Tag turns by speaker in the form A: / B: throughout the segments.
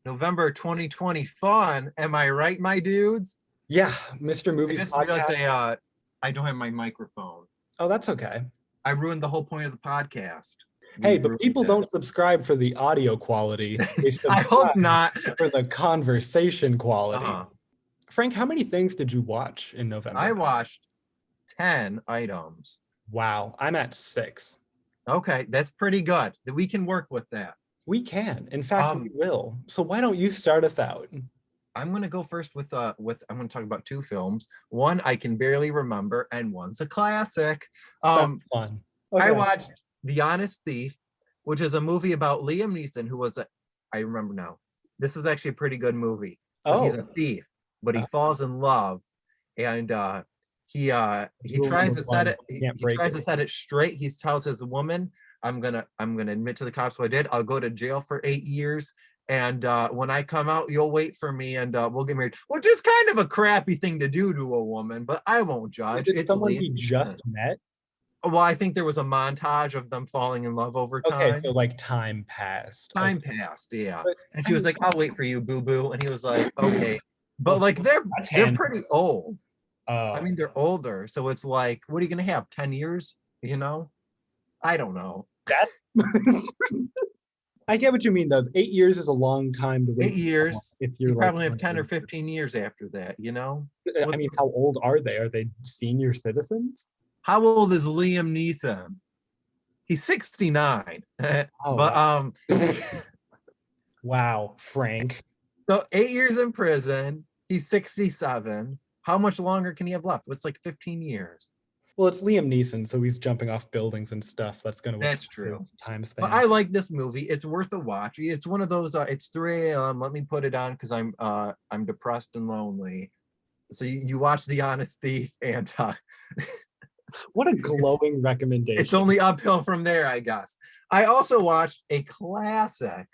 A: November 2020 fun. Am I right, my dudes?
B: Yeah, Mr.
A: I
B: Movies
A: just realized
B: podcast.
A: I don't have my microphone.
B: Oh, that's okay.
A: I ruined the whole point of the podcast.
B: Hey,
A: We
B: but
A: ruined
B: people
A: it.
B: don't subscribe for the audio quality. They
A: I hope
B: subscribe
A: not.
B: for the conversation quality.
A: Uh-huh.
B: Frank, how many things did you watch in
A: I
B: November?
A: watched 10 items.
B: Wow, I'm at 6.
A: Okay, that's pretty good. We can work with that.
B: We can. In fact, we
A: Um,
B: will. So why don't you start us out?
A: I'm gonna go first with I'm gonna talk about 2 films. One I can barely remember, and one's a classic.
B: Sounds fun.
A: I
B: Okay.
A: watched The Honest Thief, which is a movie about Liam Neeson, who was I remember now. This is actually a pretty good movie. So he's a thief, but he falls in love, and he
B: Rule
A: tries
B: number
A: to
B: one,
A: set it.
B: you
A: He,
B: can't
A: he
B: break
A: tries
B: it.
A: to set it straight. He tells his woman, I'm gonna admit to the cops what I did. I'll go to jail for 8 years. And when I come out, you'll wait for me, and we'll get married. Which is kind of a crappy thing to do to a woman, but I won't judge.
B: Is it
A: It's
B: someone
A: Liam
B: he just met?
A: Well, I think there was a montage of them falling in love over
B: Okay,
A: time.
B: so like time passed.
A: Time
B: Okay.
A: passed, yeah.
B: But
A: And
B: I
A: she was
B: mean,
A: like, "I'll wait for you, boo boo." And he was like, "Okay." But
B: well,
A: like
B: that's
A: they're
B: handy.
A: pretty old. I
B: Oh,
A: mean, they're older, so it's like, what are you gonna have? 10 years? You know? I don't know.
B: that. I get what you mean, though. 8 years is a long time to wait
A: 8 years.
B: if
A: You
B: you're like.
A: probably have 10 or 15 years after that, you know?
B: I
A: What's
B: mean, how old are they? Are they senior citizens?
A: how old is Liam Neeson? He's 69.
B: Oh,
A: But
B: wow. Wow, Frank.
A: so 8 years in prison, he's 67. How much longer can he have left? It's like 15 years.
B: Well, it's Liam Neeson, so he's jumping off buildings and stuff. That's going to
A: That's
B: affect
A: true.
B: his time
A: But
B: span.
A: I like this movie. It's worth a watch. It's one of those. It's 3 a.m. Let me put it on because I'm depressed and lonely. So you watch The Honest Thief, and
B: What a glowing
A: it's
B: recommendation.
A: only uphill from there, I guess. I also watched a classic,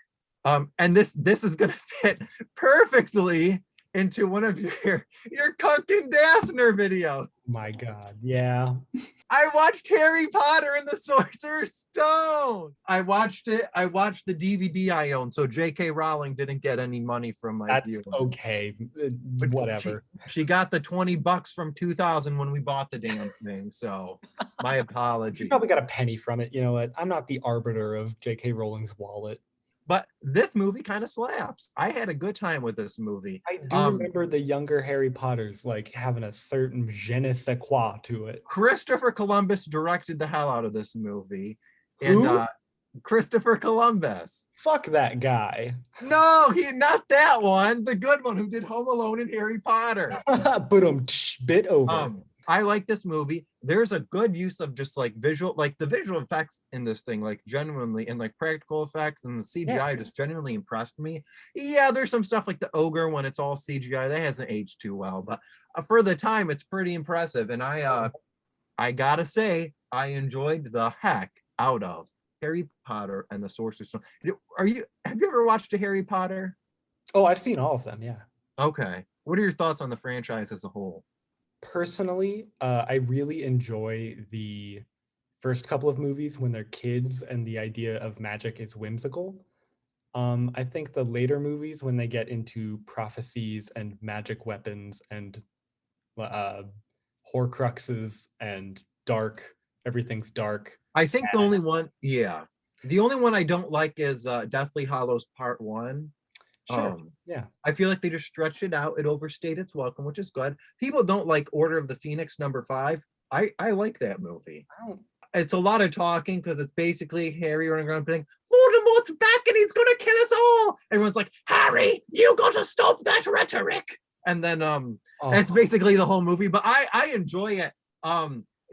A: and this is gonna fit perfectly into one of your Cuck and Dassner videos.
B: My God. Yeah.
A: I watched Harry Potter and the Sorcerer's Stone. I watched it. I watched the DVD I own, so J.K. Rowling didn't get any money from my
B: That's
A: viewing.
B: okay.
A: But
B: Whatever.
A: She got the $20 from 2000 when we bought the damn thing. So my
B: You
A: apologies.
B: probably got a penny from it. You know what? I'm not the arbiter of J.K. Rowling's wallet.
A: But this movie kind of slaps. I had a good time with this movie.
B: I do remember the younger Harry Potters like having a certain je ne sais quoi to it.
A: Christopher Columbus directed the hell out of this movie.
B: Who?
A: And Christopher Columbus.
B: Fuck that guy.
A: No, not that one. The good one who did Home Alone and Harry Potter.
B: Bit over.
A: I like this movie. There's a good use of just like the visual effects in this thing, like genuinely, and like practical effects, and the CGI just genuinely impressed me. Yeah, there's some stuff like the ogre when it's all CGI that hasn't aged too well, but for the time, it's pretty impressive. And I gotta say, I enjoyed the heck out of Harry Potter and the Sorcerer's Stone. Have you ever watched a Harry Potter?
B: Oh, I've seen all of them. Yeah.
A: Okay. What are your thoughts on the franchise as a whole?
B: Personally, I really enjoy the first couple of movies when they're kids and the idea of magic is whimsical. I think the later movies, when they get into prophecies and magic weapons and horcruxes and everything's dark.
A: I think the only one I don't like is Deathly Hallows Part 1.
B: Sure. Yeah.
A: I feel like they just stretched it out. It overstayed its welcome, which is good. People don't like Order of the Phoenix #5. I like that movie. It's a lot of talking because it's basically Harry running around saying, Voldemort's back and he's gonna kill us all. Everyone's like, Harry, you gotta stop that rhetoric. And then it's basically the whole movie, but I enjoy it.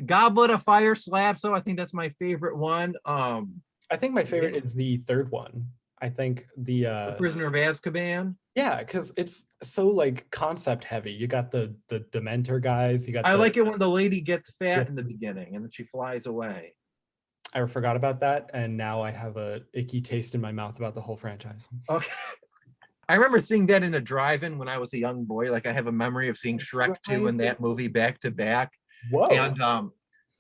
A: Goblet of Fire slap, so I think that's my favorite one.
B: I think my favorite is the third one. I think the
A: Prisoner of Azkaban.
B: Yeah, because it's so like concept heavy. You got the Dementor guys. You got.
A: I like it when the lady gets fat in the beginning and then she flies away.
B: I forgot about that, and now I have a icky taste in my mouth about the whole franchise.
A: Okay. I remember seeing that in the drive-in when I was a young boy. Like I have a memory of seeing Shrek 2 and that movie back to back.
B: Whoa!
A: And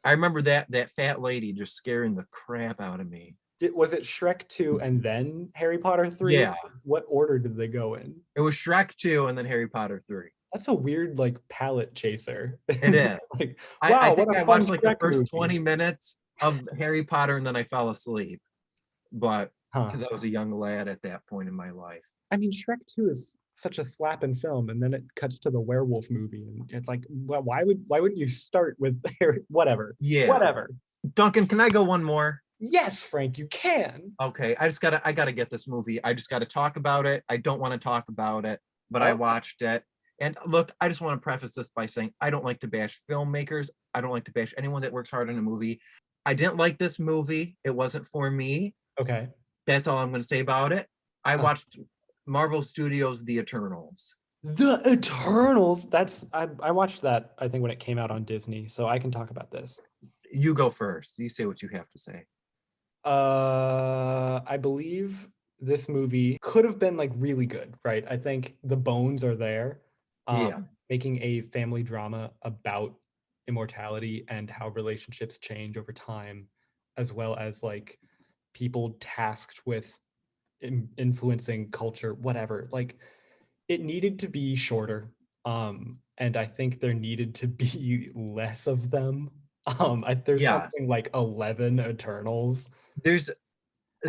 A: I remember that fat lady just scaring the crap out of me.
B: Was it Shrek 2 and then Harry Potter 3?
A: Yeah,
B: What order did they go in?
A: it was Shrek 2 and then Harry Potter 3.
B: That's a weird like palette chaser.
A: It is.
B: Like,
A: I
B: wow,
A: think
B: what a
A: I
B: fun
A: watched like the
B: Shrek
A: first
B: movie.
A: 20 minutes of Harry Potter and then I fell asleep. But
B: Huh.
A: because I was a young lad at that point in my life.
B: I mean, Shrek 2 is such a slapping film, and then it cuts to the werewolf movie, and it's like, well, why wouldn't you start with Harry? Whatever,
A: Yeah.
B: whatever.
A: Duncan, can I go one more?
B: Yes, Frank, you can.
A: Okay, I gotta get this movie. I just gotta talk about it. I don't want to talk about it, but I
B: Oh,
A: watched it. And look, I just want to preface this by saying I don't like to bash filmmakers. I don't like to bash anyone that works hard on a movie. I didn't like this movie. It wasn't for me.
B: okay.
A: That's all I'm gonna say about it. I
B: Huh.
A: watched Marvel Studios' The Eternals.
B: The Eternals. I watched that, I think, when it came out on Disney, so I can talk about this.
A: You go first. You say what you have to say.
B: I believe this movie could have been like really good, right? I think the bones are there.
A: Yeah.
B: Making a family drama about immortality and how relationships change over time, as well as like people tasked with influencing culture, whatever. Like it needed to be shorter. And I think there needed to be less of them. There's something
A: Yes.
B: like 11 Eternals.
A: There's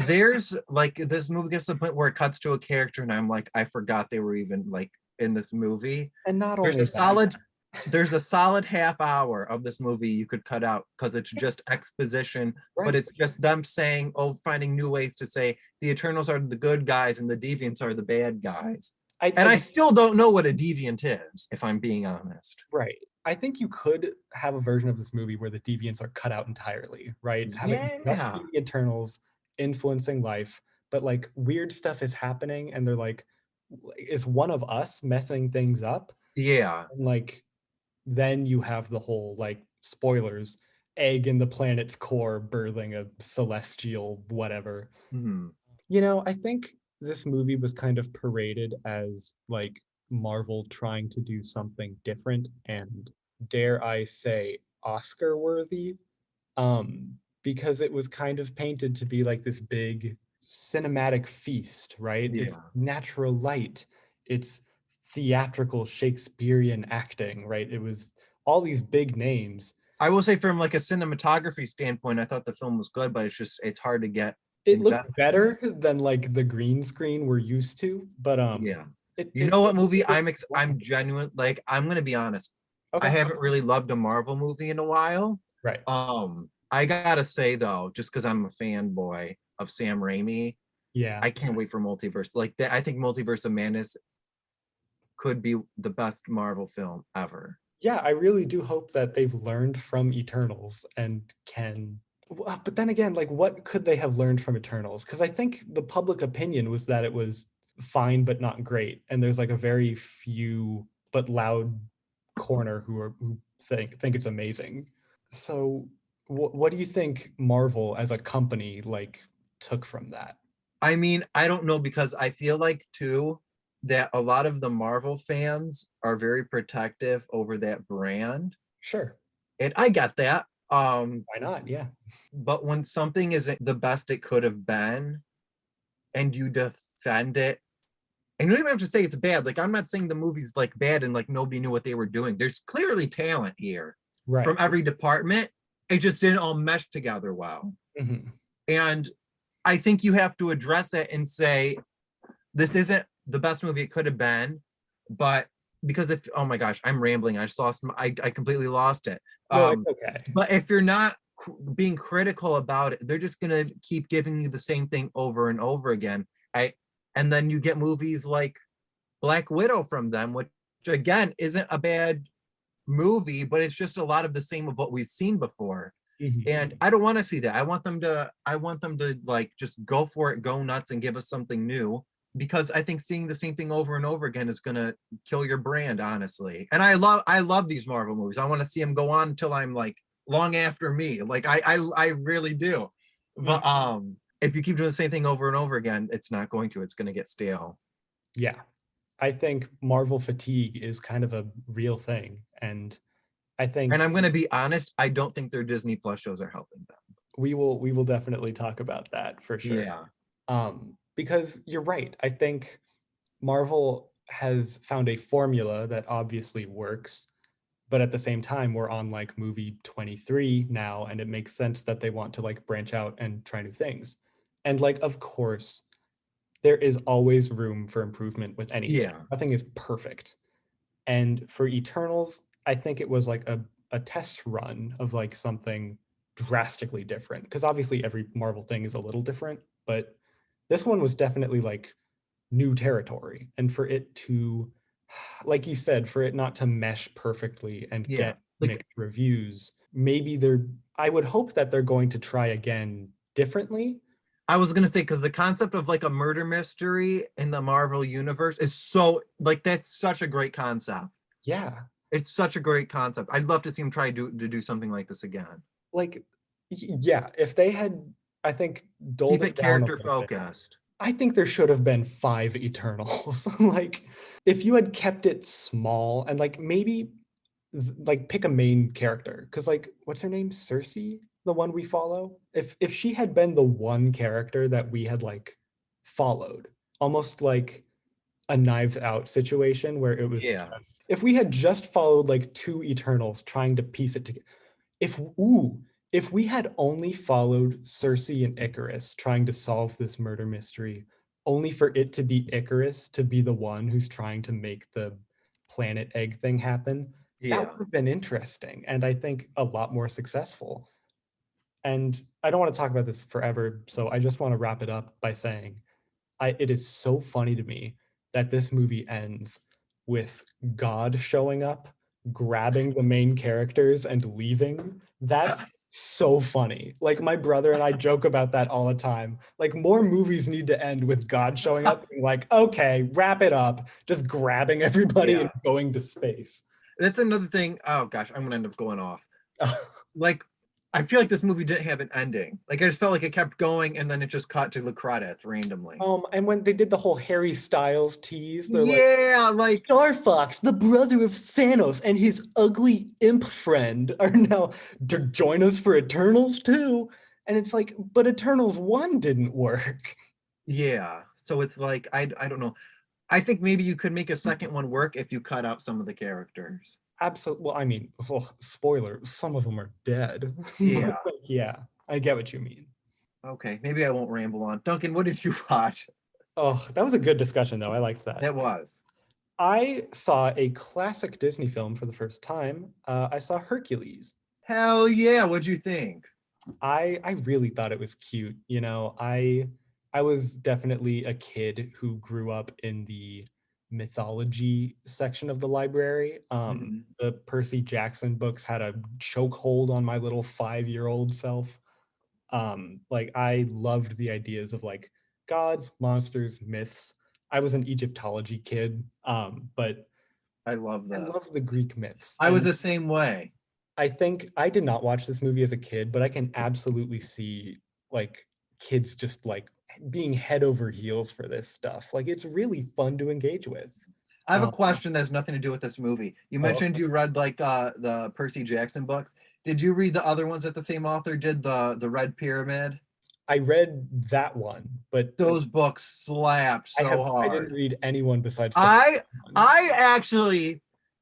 A: there's like this movie gets to the point where it cuts to a character and I'm like, I forgot they were even like in this movie.
B: And not
A: There's
B: only
A: a
B: that,
A: solid half hour of this movie you could cut out because it's just exposition, but
B: right?
A: it's just them saying, oh, finding new ways to say the Eternals are the good guys and the Deviants are the bad guys. And I still don't know what a deviant is, if I'm being honest.
B: right. I think you could have a version of this movie where the deviants are cut out entirely, right? Having just
A: Yeah.
B: the Eternals influencing life, but like weird stuff is happening, and they're like, is one of us messing things up?
A: Yeah.
B: And like, then you have the whole like spoilers, egg in the planet's core birthing a celestial whatever.
A: Hmm.
B: I think this movie was kind of paraded as like Marvel trying to do something different and, dare I say, Oscar worthy. Because it was kind of painted to be like this big cinematic feast, right? It's
A: Yeah.
B: natural light, it's theatrical Shakespearean acting, right? It was all these big names.
A: I will say from like a cinematography standpoint, I thought the film was good, but it's hard to get
B: It looked
A: invested in.
B: better than like the green screen we're used to, but
A: Yeah.
B: it
A: You
B: it
A: know what
B: looked
A: movie
B: really
A: I'm
B: well.
A: genuine like I'm gonna be honest. I
B: Okay.
A: haven't really loved a Marvel movie in a while.
B: Right.
A: I gotta say though, just because I'm a fanboy of Sam Raimi,
B: Yeah.
A: I can't wait for Multiverse. Like that, I think Multiverse of Madness could be the best Marvel film ever.
B: Yeah, I really do hope that they've learned from Eternals and but then again, like what could they have learned from Eternals? Because I think the public opinion was that it was fine but not great, and there's like a very few but loud corner who think it's amazing. So what do you think Marvel as a company like took from that?
A: I mean, I don't know because I feel like too that a lot of the Marvel fans are very protective over that brand.
B: Sure.
A: And I get that.
B: Why not? Yeah.
A: But when something isn't the best it could have been and you defend it, and you don't even have to say it's bad. Like I'm not saying the movie's like bad and like nobody knew what they were doing. There's clearly talent here from
B: Right.
A: every department. It just didn't all mesh together well.
B: Mhm.
A: And I think you have to address that and say, this isn't the best movie it could have been, but because if oh my gosh, I'm rambling. I just lost I completely lost it.
B: No, it's okay.
A: But if you're not being critical about it, they're just gonna keep giving you the same thing over and over again. And then you get movies like Black Widow from them, which again isn't a bad movie, but it's just a lot of the same of what we've seen before.
B: Mhm.
A: And I don't want to see that. I want them to like just go for it, go nuts and give us something new because I think seeing the same thing over and over again is going to kill your brand, honestly. And I love these Marvel movies. I want to see them go on until I'm like long after me. Like I really do. But
B: Mhm.
A: if you keep doing the same thing over and over again, it's not going to. It's going to get stale.
B: Yeah. I think Marvel fatigue is kind of a real thing. And I
A: And
B: think,
A: I'm going to be honest, I don't think their Disney Plus shows are helping them.
B: we will definitely talk about that for sure.
A: Yeah.
B: Because you're right. I think Marvel has found a formula that obviously works, but at the same time, we're on like movie 23 now, and it makes sense that they want to like branch out and try new things. And like, of course, there is always room for improvement with anything.
A: Yeah.
B: Nothing is perfect. And for Eternals, I think it was like a test run of like something drastically different. Because obviously every Marvel thing is a little different, but this one was definitely like new territory. And for it to, like you said, for it not to mesh perfectly and
A: Yeah.
B: get
A: Like
B: mixed reviews, maybe I would hope that they're going to try again differently.
A: I was gonna say, because the concept of like a murder mystery in the Marvel universe is so like that's such a great concept.
B: Yeah.
A: It's such a great concept. I'd love to see him try to do something like this again.
B: Like, yeah, if they had, I think,
A: Keep
B: doled
A: it
B: it down a
A: character
B: little bit,
A: focused.
B: I think there should have been 5 Eternals. Like, if you had kept it small and like maybe like pick a main character, because like what's her name? Cersei, the one we follow. If she had been the one character that we had like followed, almost like a Knives Out situation where it was
A: Yeah.
B: just, if we had just followed like 2 Eternals trying to piece it together, if we had only followed Cersei and Icarus trying to solve this murder mystery, only for it to be Icarus to be the one who's trying to make the planet egg thing happen, that
A: Yeah.
B: would have been interesting and I think a lot more successful. And I don't want to talk about this forever, so I just want to wrap it up by saying it is so funny to me that this movie ends with God showing up, grabbing the main characters and leaving. That's so funny. Like my brother and I joke about that all the time. Like more movies need to end with God showing up being like, okay, wrap it up, just grabbing everybody and
A: Yeah.
B: going to space.
A: That's another thing. Oh gosh, I'm gonna end up going off. Like, I feel like this movie didn't have an ending. Like I just felt like it kept going and then it just cut to the credits randomly.
B: And when they did the whole Harry Styles tease, they're like,
A: Yeah, like
B: Star Fox, the brother of Thanos, and his ugly imp friend are now to join us for Eternals too. And it's like, but Eternals 1 didn't work.
A: yeah. So it's like I don't know. I think maybe you could make a second one work if you cut out some of the characters.
B: Absolutely. Well, I mean, well, spoiler, some of them are dead.
A: Yeah.
B: But, like, yeah, I get what you mean.
A: Okay. Maybe I won't ramble on. Duncan, what did you watch?
B: Oh, that was a good discussion, though. I liked that.
A: That was.
B: I saw a classic Disney film for the first time. I saw Hercules.
A: Hell yeah. What'd you think?
B: I really thought it was cute. You know, I was definitely a kid who grew up in the mythology section of the library.
A: Mhm.
B: The Percy Jackson books had a chokehold on my little 5-year-old self. Like I loved the ideas of like gods, monsters, myths. I was an Egyptology kid, but
A: I love
B: I
A: this.
B: love the Greek myths.
A: I was
B: And
A: the same way.
B: I think I did not watch this movie as a kid, but I can absolutely see like kids just like being head over heels for this stuff. Like it's really fun to engage with.
A: I have a
B: Um,
A: question that has nothing to do with this movie. You
B: oh,
A: mentioned you read like the Percy Jackson books. Did you read the other ones that the same author did, the Red Pyramid?
B: I read that one, but
A: Those books slap so
B: I didn't
A: hard.
B: read anyone besides the first
A: I
B: one.
A: I actually,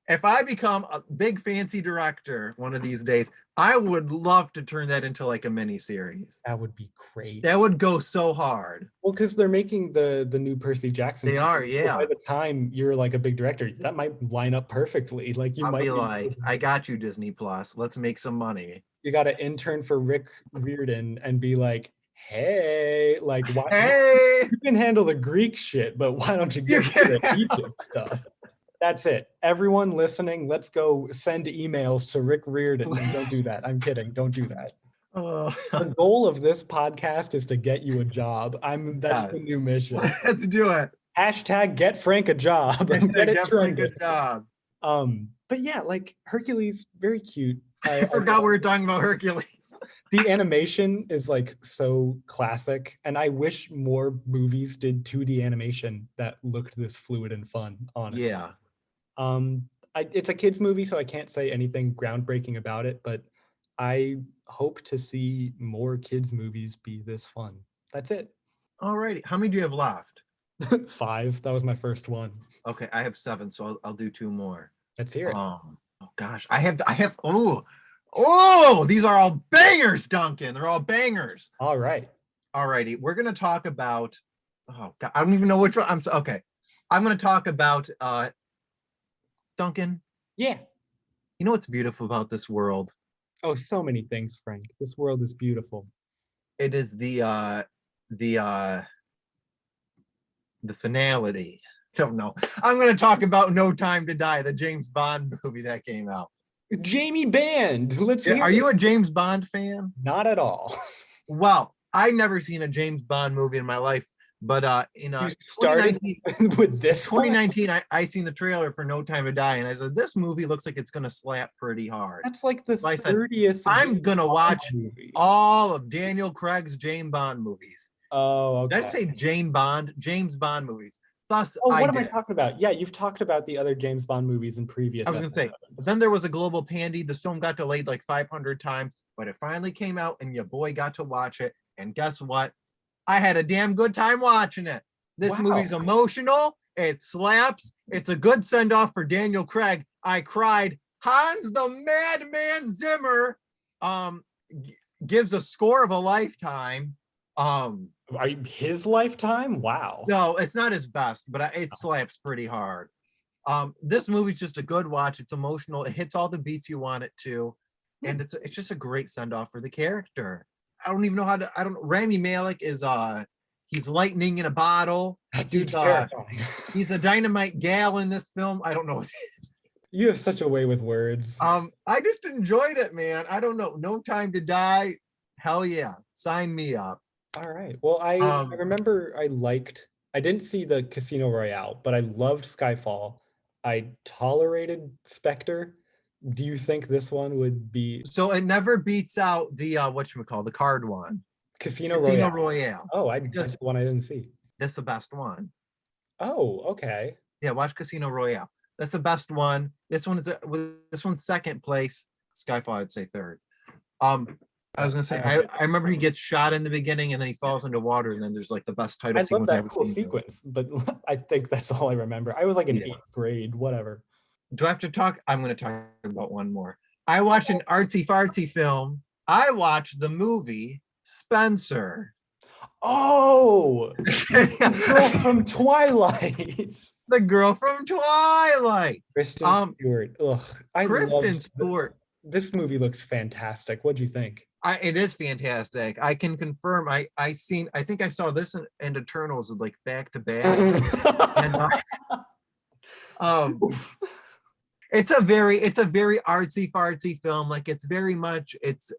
A: if I become a big fancy director one of these days, I would love to turn that into like a mini series.
B: That would be great.
A: That would go so hard.
B: Well, because they're making the new Percy Jackson
A: They are,
B: series. So by
A: yeah.
B: the time you're like a big director, that might line up perfectly. Like you
A: I'll
B: might
A: be
B: be
A: like, I got you, Disney Plus. Let's make some money.
B: you got to intern for Rick Riordan and be like, hey, like why
A: Hey,
B: you can handle the Greek shit, but why don't you
A: you
B: get to the
A: can.
B: Egypt stuff? That's it. Everyone listening, let's go send emails to Rick Riordan. Don't do that. I'm kidding. Don't do that.
A: Oh,
B: The goal of this podcast is to get you a job. That's the
A: yes.
B: new mission.
A: Let's do it.
B: Hashtag get Frank a job. Get it
A: Get Frank a
B: trending.
A: job.
B: But yeah, like Hercules, very cute.
A: I forgot we were talking about Hercules.
B: The animation is like so classic, and I wish more movies did 2D animation that looked this fluid and fun, honestly.
A: Yeah.
B: It's a kids movie, so I can't say anything groundbreaking about it, but I hope to see more kids movies be this fun. That's it.
A: Alrighty. How many do you have left?
B: 5. That was my first one.
A: Okay, I have 7, so I'll do 2 more.
B: Let's hear it.
A: Oh gosh, these are all bangers, Duncan. They're all bangers.
B: All right.
A: Alrighty, we're gonna talk about. Oh God, I don't even know which one. Okay. I'm gonna talk about Duncan.
B: Yeah.
A: You know what's beautiful about this world?
B: Oh, so many things, Frank. This world is beautiful.
A: It is the finality. Don't know. I'm gonna talk about No Time to Die, the James Bond movie that came out.
B: Jamie Band. Let's hear
A: Are
B: it.
A: you a James Bond fan?
B: Not at all.
A: Well, I never seen a James Bond movie in my life, but in
B: You started
A: 2019,
B: with this
A: 2019 I seen the trailer for No Time to Die, and I said, this movie looks like it's gonna slap pretty hard.
B: That's like the
A: So I said,
B: 30th.
A: I'm gonna watch
B: movie.
A: all of Daniel Craig's James Bond movies.
B: Oh, okay.
A: Did I say James Bond movies? Thus,
B: Oh, what am I talking about? Yeah, you've talked about the other James Bond movies in previous
A: I was gonna say, then there was a global pandy. This film got delayed like 500 times, but it finally came out, and your boy got to watch it. And guess what? I had a damn good time watching it. This movie's emotional. It slaps. It's a good send off for Daniel Craig. I cried. Hans the Madman Zimmer gives a score of a lifetime.
B: His lifetime? Wow.
A: No, it's not his best, but it slaps pretty hard. This movie's just a good watch. It's emotional. It hits all the beats you want it to, and it's just a great send off for the character. I don't even know how to. I don't. Rami Malek is he's lightning in a bottle.
B: That dude's terrifying.
A: He's a dynamite gal in this film. I don't know.
B: You have such a way with words.
A: I just enjoyed it, man. I don't know. No Time to Die. Hell yeah, sign me up.
B: All right. Well, I remember I didn't see the Casino Royale, but I loved Skyfall. I tolerated Spectre. Do you think this one would be?
A: So it never beats out the whatchamacallit, the card one.
B: Casino
A: Royale.
B: Oh, that's the one I didn't see.
A: That's the best one.
B: Oh, okay.
A: Yeah, watch Casino Royale. That's the best one. This one's second place. Skyfall, I'd say third. I was gonna say, I remember he gets shot in the beginning and then he falls into water, and then there's like the best title sequence I've ever seen.
B: Sequence, but I think that's all I remember. I was like in 8th grade, whatever.
A: Do I have to talk? I'm gonna talk about one more. I watched an artsy fartsy film. I watched the movie Spencer.
B: Oh, the girl from Twilight.
A: The girl from Twilight.
B: Kristen Stewart. Ugh,
A: Kristen Stewart.
B: This movie looks fantastic. What do you think?
A: It is fantastic. I can confirm. I think I saw this and Eternals like back to back. And, it's a very artsy fartsy film. Like it's very much it's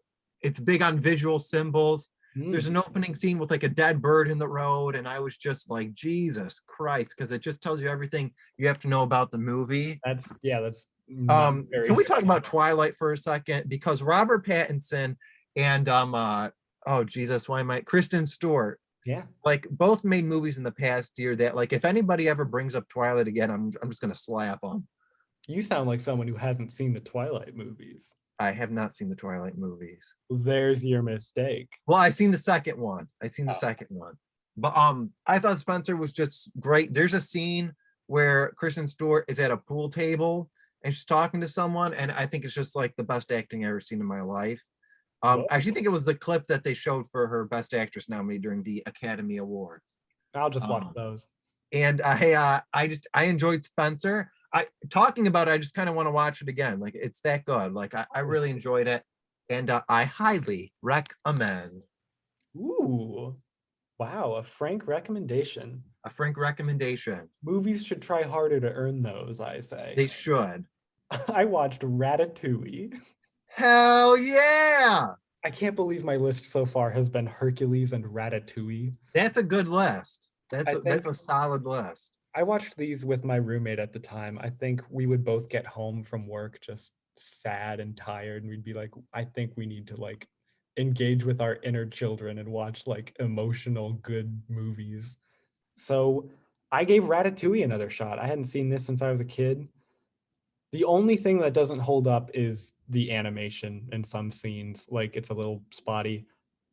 A: big on visual symbols. There's an opening scene with like a dead bird in the road, and I was just like, Jesus Christ, because it just tells you everything you have to know about the movie.
B: That's
A: can we talk about Twilight for a second? Because Robert Pattinson and Kristen Stewart, like both made movies in the past year that like if anybody ever brings up Twilight again, I'm just gonna slap them.
B: You sound like someone who hasn't seen the Twilight movies.
A: I have not seen the Twilight movies.
B: There's your mistake.
A: Well, I've seen the second one. But I thought Spencer was just great. There's a scene where Kristen Stewart is at a pool table and she's talking to someone, and I think it's just like the best acting I've ever seen in my life. I actually think it was the clip that they showed for her Best Actress nominee during the Academy Awards.
B: I'll just watch those.
A: And I enjoyed Spencer. Talking about it, I just kind of want to watch it again. Like it's that good. Like I really enjoyed it, and I highly recommend.
B: Ooh, wow! A frank recommendation.
A: Movies
B: should try harder to earn those. I say
A: they should.
B: I watched Ratatouille.
A: Hell yeah!
B: I can't believe my list so far has been Hercules and Ratatouille.
A: That's a good list. That's a solid list.
B: I watched these with my roommate at the time. I think we would both get home from work just sad and tired, and we'd be like, I think we need to like engage with our inner children and watch like emotional good movies. So I gave Ratatouille another shot. I hadn't seen this since I was a kid. The only thing that doesn't hold up is the animation in some scenes. Like it's a little spotty,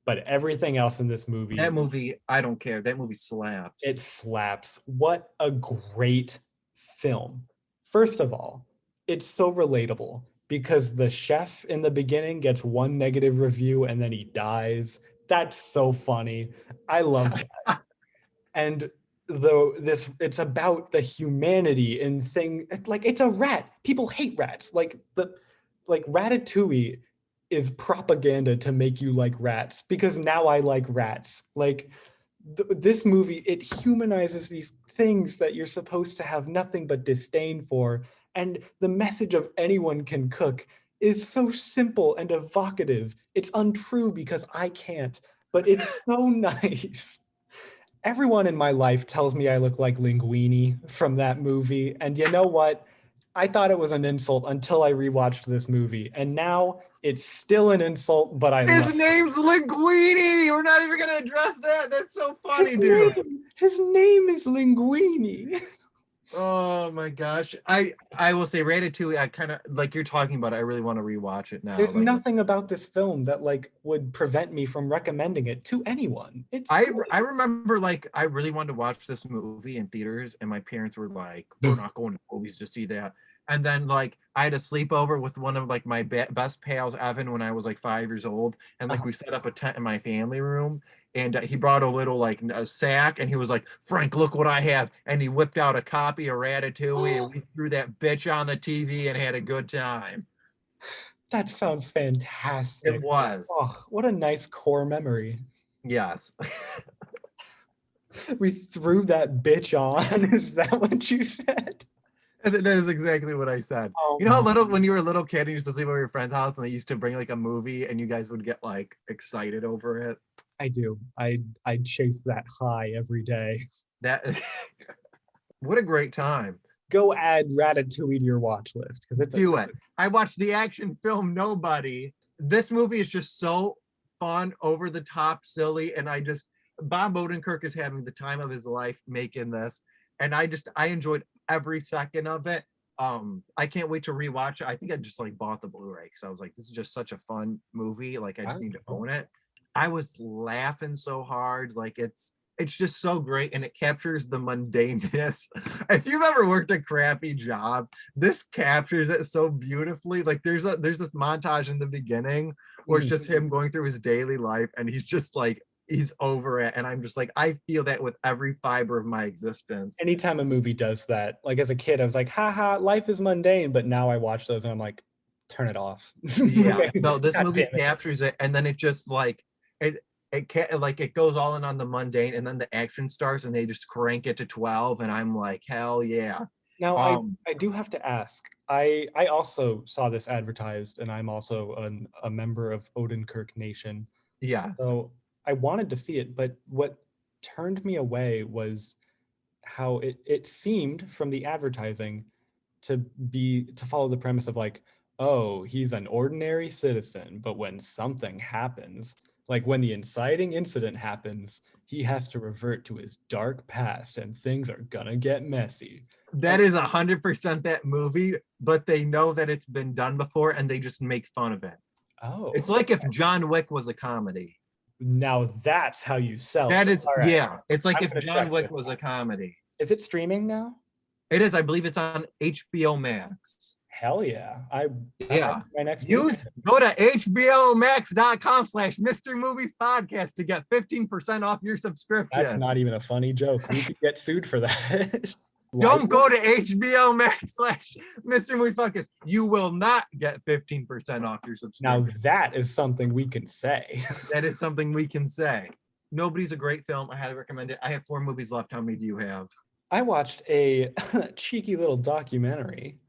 B: but everything else in this
A: That
B: movie,
A: movie, I don't care. That movie slaps.
B: it slaps. What a great film. First of all, it's so relatable because the chef in the beginning gets one negative review and then he dies. That's so funny. I love that. And though this it's about the humanity and thing, like it's a rat. People hate rats. Like Ratatouille is propaganda to make you like rats because now I like rats. Like this movie, it humanizes these things that you're supposed to have nothing but disdain for. And the message of anyone can cook is so simple and evocative. It's untrue because I can't, but it's so nice. Everyone in my life tells me I look like Linguini from that movie. And you know what? I thought it was an insult until I rewatched this movie. And now it's still an insult, but I
A: His
B: love
A: name's Linguini. We're not even gonna address that. That's so funny,
B: it.
A: dude.
B: His name is Linguini.
A: Oh my gosh. I will say Ratatouille, I kind of like you're talking about it. I really want to rewatch it now.
B: There's
A: Like
B: nothing about this film that like would prevent me from recommending it to anyone. It's
A: I remember like I really wanted to watch this movie in theaters, and my parents were like, "We're not going to movies to see that." And then like I had a sleepover with one of like my best pals, Evan, when I was like 5 years old, and like we set up a tent in my family room, and he brought a little like a sack, and he was like, "Frank, look what I have," and he whipped out a copy of Ratatouille, and we threw that bitch on the TV and had a good time.
B: that sounds
A: It
B: fantastic.
A: was.
B: Oh, what a nice core memory.
A: Yes.
B: We threw that bitch on. Is that what you said?
A: And that is exactly what I said.
B: Oh
A: You know how
B: my,
A: little when you were a little kid and you used to sleep over your friend's house and they used to bring like a movie and you guys would get like excited over it?
B: I do. I chase that high every day.
A: That what a great time.
B: Go add Ratatouille to your watch list because
A: Do it. I watched the action film Nobody. This movie is just so fun, over the top, silly, and I just Bob Odenkirk is having the time of his life making this, and I enjoyed every second of it. I can't wait to rewatch it. I think I just like bought the Blu-ray because I was like, this is just such a fun movie. Like I just need to own it. I was laughing so hard. Like it's just so great and it captures the mundaneness. If you've ever worked a crappy job, this captures it so beautifully. Like there's this montage in the beginning where it's just him going through his daily life and he's just like he's over it. And I'm just like, I feel that with every fiber of my existence.
B: Anytime a movie does that, like as a kid, I was like, haha, life is mundane. But now I watch those and I'm like, turn it off.
A: Yeah. No, this
B: God
A: movie
B: damn it.
A: captures it, and then it just like it can't like it goes all in on the mundane, and then the action starts and they just crank it to 12, and I'm like, hell yeah.
B: Now
A: Um,
B: I do have to ask. I also saw this advertised, and I'm also a member of Odenkirk Nation.
A: yes.
B: So I wanted to see it, but what turned me away was how it seemed from the advertising to follow the premise of like, oh, he's an ordinary citizen, but when something happens, like when the inciting incident happens, he has to revert to his dark past and things are gonna get messy.
A: That is 100% that movie, but they know that it's been done before and they just make fun of it.
B: Oh,
A: It's like if John Wick was a comedy.
B: now that's how you sell
A: That
B: it.
A: is,
B: All right.
A: yeah. It's like
B: I'm
A: if
B: gonna
A: John
B: check
A: Wick
B: this
A: was a
B: out.
A: comedy.
B: Is it streaming now?
A: It is, I believe it's on HBO Max.
B: Hell yeah. That might
A: Yeah.
B: be my next
A: Go to hbomax.com/Mr. Movies Podcast to get 15% off your subscription.
B: That's not even a funny joke. We could get sued for that.
A: Don't go to HBO Max/Mr. Movie Podcast. You will not get 15% off your subscription.
B: Now that is something we can say.
A: That is something we can say. Nobody's a great film. I highly recommend it. I have 4 movies left. How many do you have?
B: I watched a cheeky little documentary.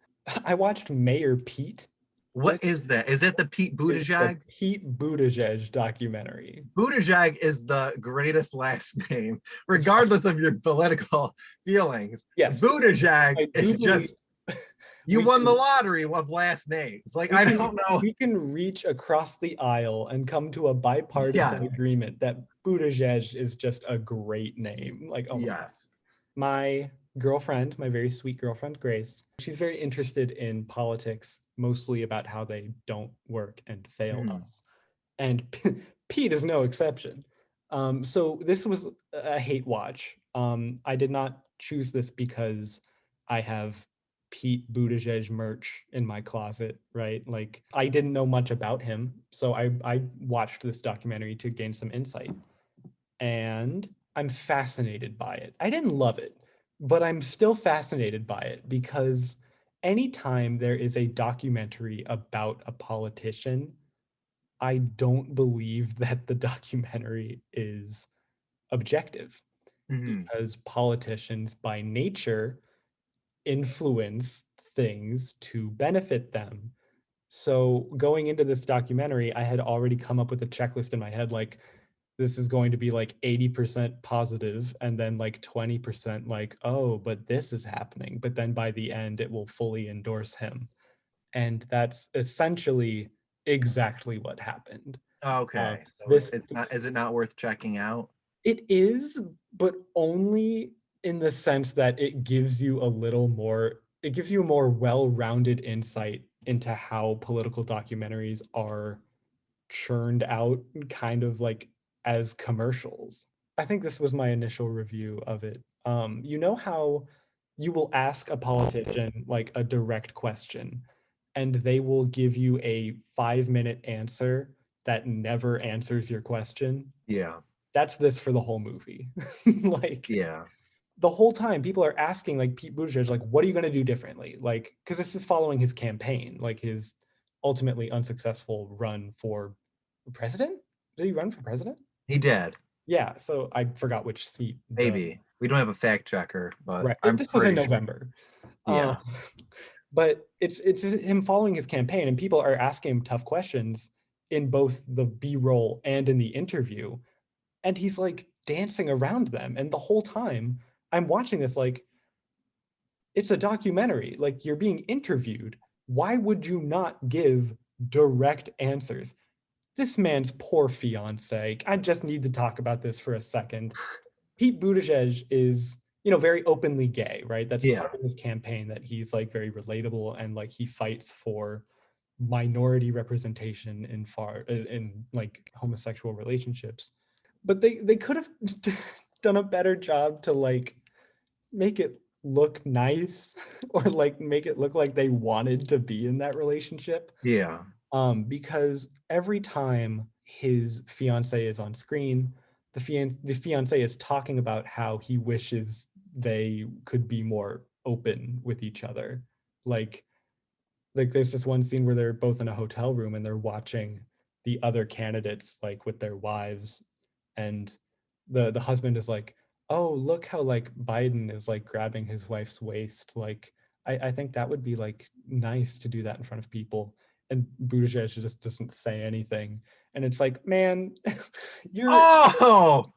B: I watched Mayor Pete.
A: What is that? Is that the Pete Buttigieg?
B: Pete Buttigieg documentary.
A: Buttigieg is the greatest last name, regardless of your political feelings.
B: Yes.
A: Buttigieg is just, you won the lottery of last names. Like, I don't know.
B: We can reach across the aisle and come to a bipartisan agreement that Buttigieg is just a great name. Like, oh
A: yes.
B: my girlfriend, my very sweet girlfriend, Grace, she's very interested in politics, mostly about how they don't work and fail
A: Mhm.
B: us. And Pete is no exception. So this was a hate watch. I did not choose this because I have Pete Buttigieg merch in my closet, right? Like I didn't know much about him, so I watched this documentary to gain some insight, and I'm fascinated by it. I didn't love it, but I'm still fascinated by it because anytime there is a documentary about a politician, I don't believe that the documentary is objective
A: Mhm.
B: because politicians by nature influence things to benefit them. So going into this documentary, I had already come up with a checklist in my head like this is going to be like 80% positive and then like 20% like, oh, but this is happening. But then by the end, it will fully endorse him. And that's essentially exactly what happened.
A: Okay, so
B: This
A: it's not. Is it not worth checking out?
B: it is, but only in the sense that it gives you a more well-rounded insight into how political documentaries are churned out kind of like as commercials. I think this was my initial review of it. You know how you will ask a politician like a direct question and they will give you a 5-minute answer that never answers your question?
A: Yeah,
B: That's this for the whole movie. Like
A: yeah,
B: the whole time people are asking like Pete Buttigieg, like, what are you going to do differently? Like, because this is following his campaign, like his ultimately unsuccessful run for president. Did he run for president?
A: he did.
B: Yeah. So I forgot which seat. The
A: Maybe we don't have a fact checker, but
B: right.
A: I'm
B: This was in
A: pretty sure.
B: November. Um,
A: Yeah,
B: but it's him following his campaign, and people are asking him tough questions in both the B-roll and in the interview, and he's like dancing around them. And the whole time I'm watching this, like, it's a documentary, like you're being interviewed. Why would you not give direct answers? This man's poor fiance. I just need to talk about this for a second. Pete Buttigieg is, very openly gay, right? That's
A: yeah.
B: part of his campaign, that he's like very relatable and like he fights for minority representation in like homosexual relationships. But they could have done a better job to like make it look nice or like make it look like they wanted to be in that relationship.
A: Yeah.
B: Because every time his fiance is on screen, the fiance is talking about how he wishes they could be more open with each other. Like there's this one scene where they're both in a hotel room and they're watching the other candidates like with their wives, and the husband is like, oh, look how like Biden is like grabbing his wife's waist, like I think that would be like nice to do that in front of people. And Buttigieg just doesn't say anything, and it's like, man, you're
A: Oh,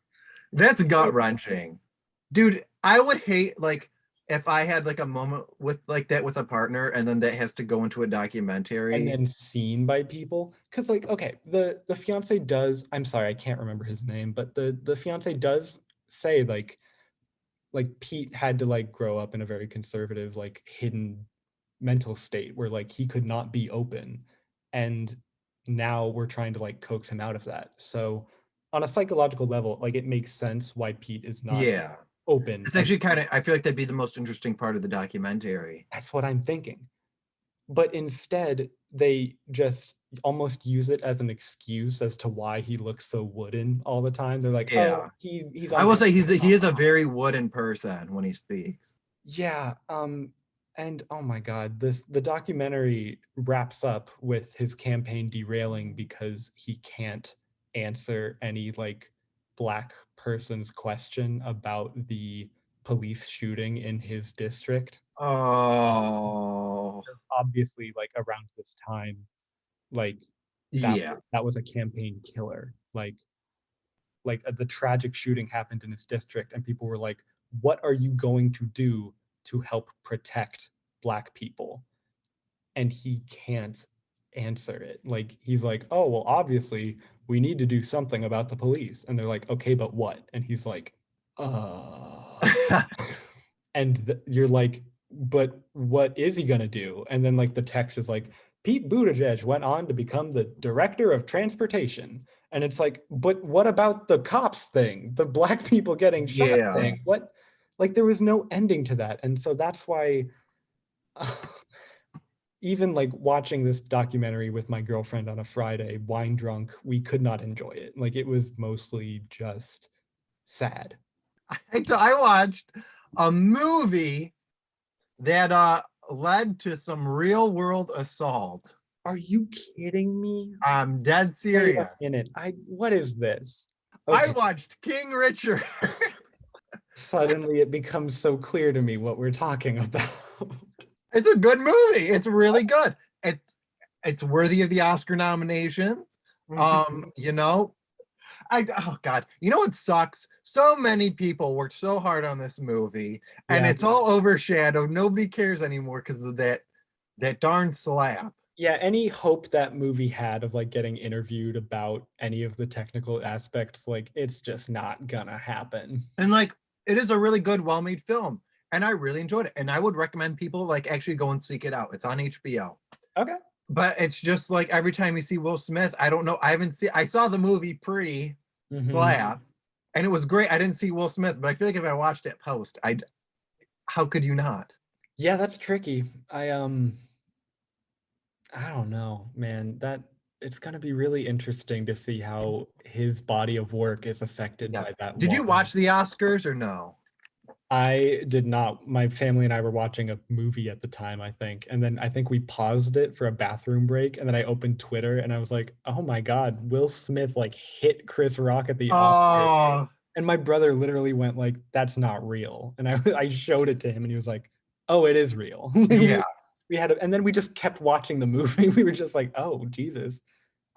A: that's gut wrenching, dude. I would hate like if I had like a moment with like that with a partner, and then that has to go into a
B: and
A: documentary.
B: then seen by people, because like, okay, the fiance does, I'm sorry, I can't remember his name, but the fiance does say like Pete had to like grow up in a very conservative, like hidden mental state where like he could not be open, and now we're trying to like coax him out of that. So on a psychological level, like it makes sense why Pete is not
A: Yeah,
B: open,
A: it's
B: and
A: actually kind of. I feel like that'd be the most interesting part of the documentary.
B: that's what I'm thinking. But instead they just almost use it as an excuse as to why he looks so wooden all the time. They're like, oh,
A: Yeah,
B: he's
A: I
B: on
A: will
B: his
A: say he is a very wooden person when he speaks.
B: yeah. And oh my god, the documentary wraps up with his campaign derailing because he can't answer any like black person's question about the police shooting in his district.
A: Oh,
B: Because obviously like around this time, like
A: yeah.
B: that was a campaign killer. The tragic shooting happened in his district, and people were like, what are you going to do to help protect black people? And he can't answer it. Like he's like, oh well, obviously we need to do something about the police. And they're like, okay, but what? And he's like, uh and you're like, but what is he gonna do? And then like the text is like, Pete Buttigieg went on to become the director of transportation. And it's like, but what about the cops thing, the black people getting shot
A: Yeah.
B: thing? What, like there was no ending to that. And so that's why even like watching this documentary with my girlfriend on a Friday, wine drunk, we could not enjoy it. Like it was mostly just sad.
A: I watched a movie that led to some real world assault.
B: Are you kidding me?
A: I'm dead
B: Wait a
A: serious.
B: minute. What is this?
A: I
B: Okay.
A: watched King Richard.
B: Suddenly it becomes so clear to me what we're talking about.
A: It's a good movie. It's really good. It's worthy of the Oscar nominations. You know, oh God, you know what sucks? So many people worked so hard on this movie, and
B: Yeah.
A: it's all overshadowed. Nobody cares anymore because of that darn slap.
B: Yeah, any hope that movie had of like getting interviewed about any of the technical aspects, like it's just not gonna happen.
A: And like, it is a really good, well-made film, and I really enjoyed it. And I would recommend people like actually go and seek it out. It's on HBO.
B: Okay.
A: But it's just like every time you see Will Smith, I don't know. I haven't seen. I saw the movie
B: Mhm.
A: pre-slap, and it was great. I didn't see Will Smith, but I feel like if I watched it post, I'd. How could you not?
B: Yeah, that's tricky. I don't know, man. That it's gonna be really interesting to see how his body of work is affected by
A: Yes.
B: that
A: Did you
B: one.
A: watch the Oscars or no?
B: I did not. My family and I were watching a movie at the time, I think. And then I think we paused it for a bathroom break. And then I opened Twitter and I was like, oh my God, Will Smith like hit Chris Rock at the Oscar.
A: Oh,
B: And my brother literally went like, that's not real. And I showed it to him and he was like, oh, it is real.
A: yeah.
B: We had, and then we just kept watching the movie. We were just like, oh, Jesus.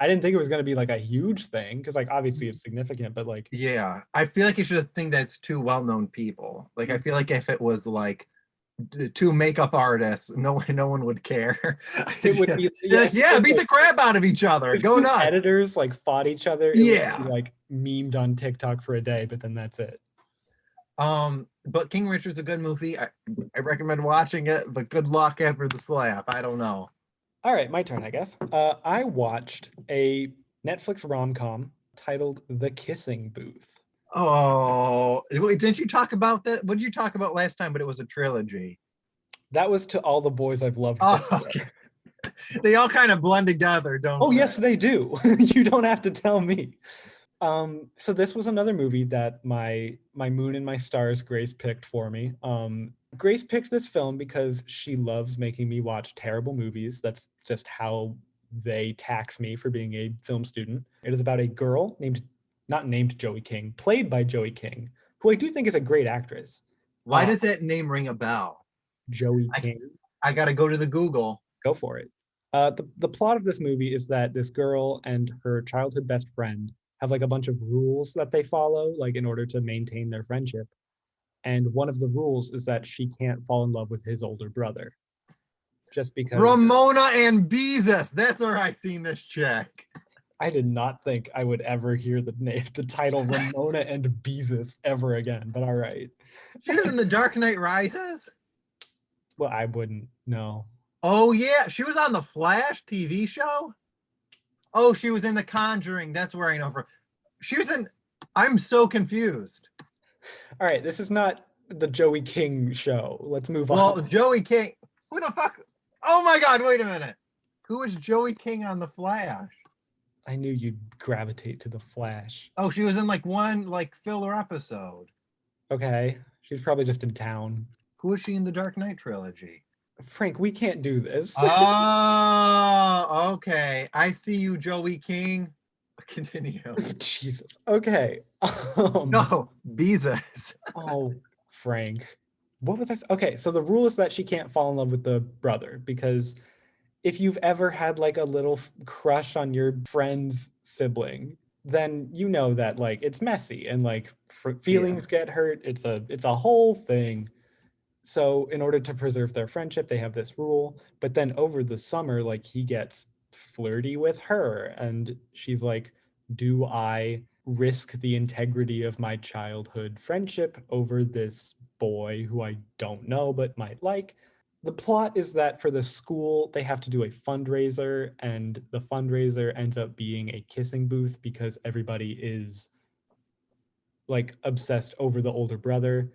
B: I didn't think it was going to be like a huge thing because like obviously it's significant, but like
A: Yeah. I feel like you should think that's two well-known people. Like I feel like if it was like two makeup artists, no one would care.
B: it would be,
A: They're
B: yeah,
A: like, yeah, beat the crap out of each other.
B: if
A: Go
B: two
A: nuts.
B: editors like fought each other, it would be
A: Yeah.
B: like memed on TikTok for a day, but then that's it.
A: But King Richard's a good movie. I recommend watching it, but good luck after the slap. I don't know.
B: All right, my turn, I guess. I watched a Netflix rom-com titled The Kissing Booth.
A: Oh, wait, didn't you talk about that? What did you talk about last time? But it was a trilogy.
B: That was To All the Boys I've Loved
A: Oh,
B: Before.
A: they all kind of blend together, don't
B: Oh,
A: they?
B: yes, they do. You don't have to tell me. So this was another movie that my moon and my stars Grace picked for me. Grace picked this film because she loves making me watch terrible movies. That's just how they tax me for being a film student. It is about a girl not named Joey King, played by Joey King, who I do think is a great actress.
A: Why does that name ring a bell?
B: Joey
A: I
B: King.
A: I gotta go to the Google.
B: Go for it. The plot of this movie is that this girl and her childhood best friend have like a bunch of rules that they follow, like in order to maintain their friendship. And one of the rules is that she can't fall in love with his older brother, just because
A: Ramona and Beezus. That's where I seen this chick.
B: I did not think I would ever hear the name, the title Ramona and Beezus ever again. But all right.
A: She was in The Dark Knight Rises.
B: Well, I wouldn't know.
A: Oh yeah, she was on the Flash TV show. Oh, she was in The Conjuring. That's where I know her. She was in. I'm so confused.
B: All right, this is not the Joey King show. Let's move
A: Well,
B: on.
A: Joey King. Who the fuck? Oh my God! Wait a minute. Who was Joey King on The Flash?
B: I knew you'd gravitate to the Flash.
A: Oh, she was in like one like filler episode.
B: Okay, she's probably just in town.
A: Who was she in the Dark Knight trilogy?
B: Frank, we can't do this.
A: Oh, okay. I see you, Joey King. Continue.
B: Jesus. Okay.
A: No, Beezus.
B: Oh, Frank. What was I? Okay, so the rule is that she can't fall in love with the brother because if you've ever had like a little crush on your friend's sibling, then you know that like it's messy and like feelings get hurt. It's a whole thing. So in order to preserve their friendship, they have this rule. But then over the summer, like he gets flirty with her, and she's like, "Do I risk the integrity of my childhood friendship over this boy who I don't know but might like. The plot is that for the school, they have to do a fundraiser, and the fundraiser ends up being a kissing booth because everybody is like obsessed over the older brother,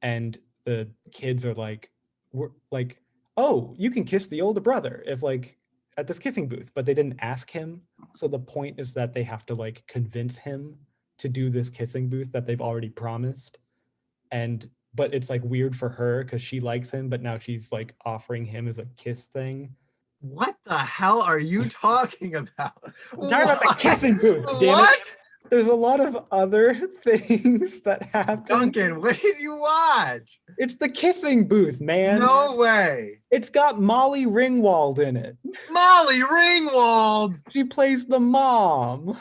B: and the kids are like, we're like, oh, you can kiss the older brother if like at this kissing booth, but they didn't ask him. So the point is that they have to like convince him to do this kissing booth that they've already promised. And but it's like weird for her because she likes him, but now she's like offering him as a kiss thing.
A: What the hell are you talking about?
B: I'm talking about the kissing booth, damn it.
A: What?
B: There's a lot of other things that happen.
A: Duncan, what did you watch?
B: It's the kissing booth, man.
A: No way.
B: It's got Molly Ringwald in it.
A: Molly Ringwald.
B: She plays the mom.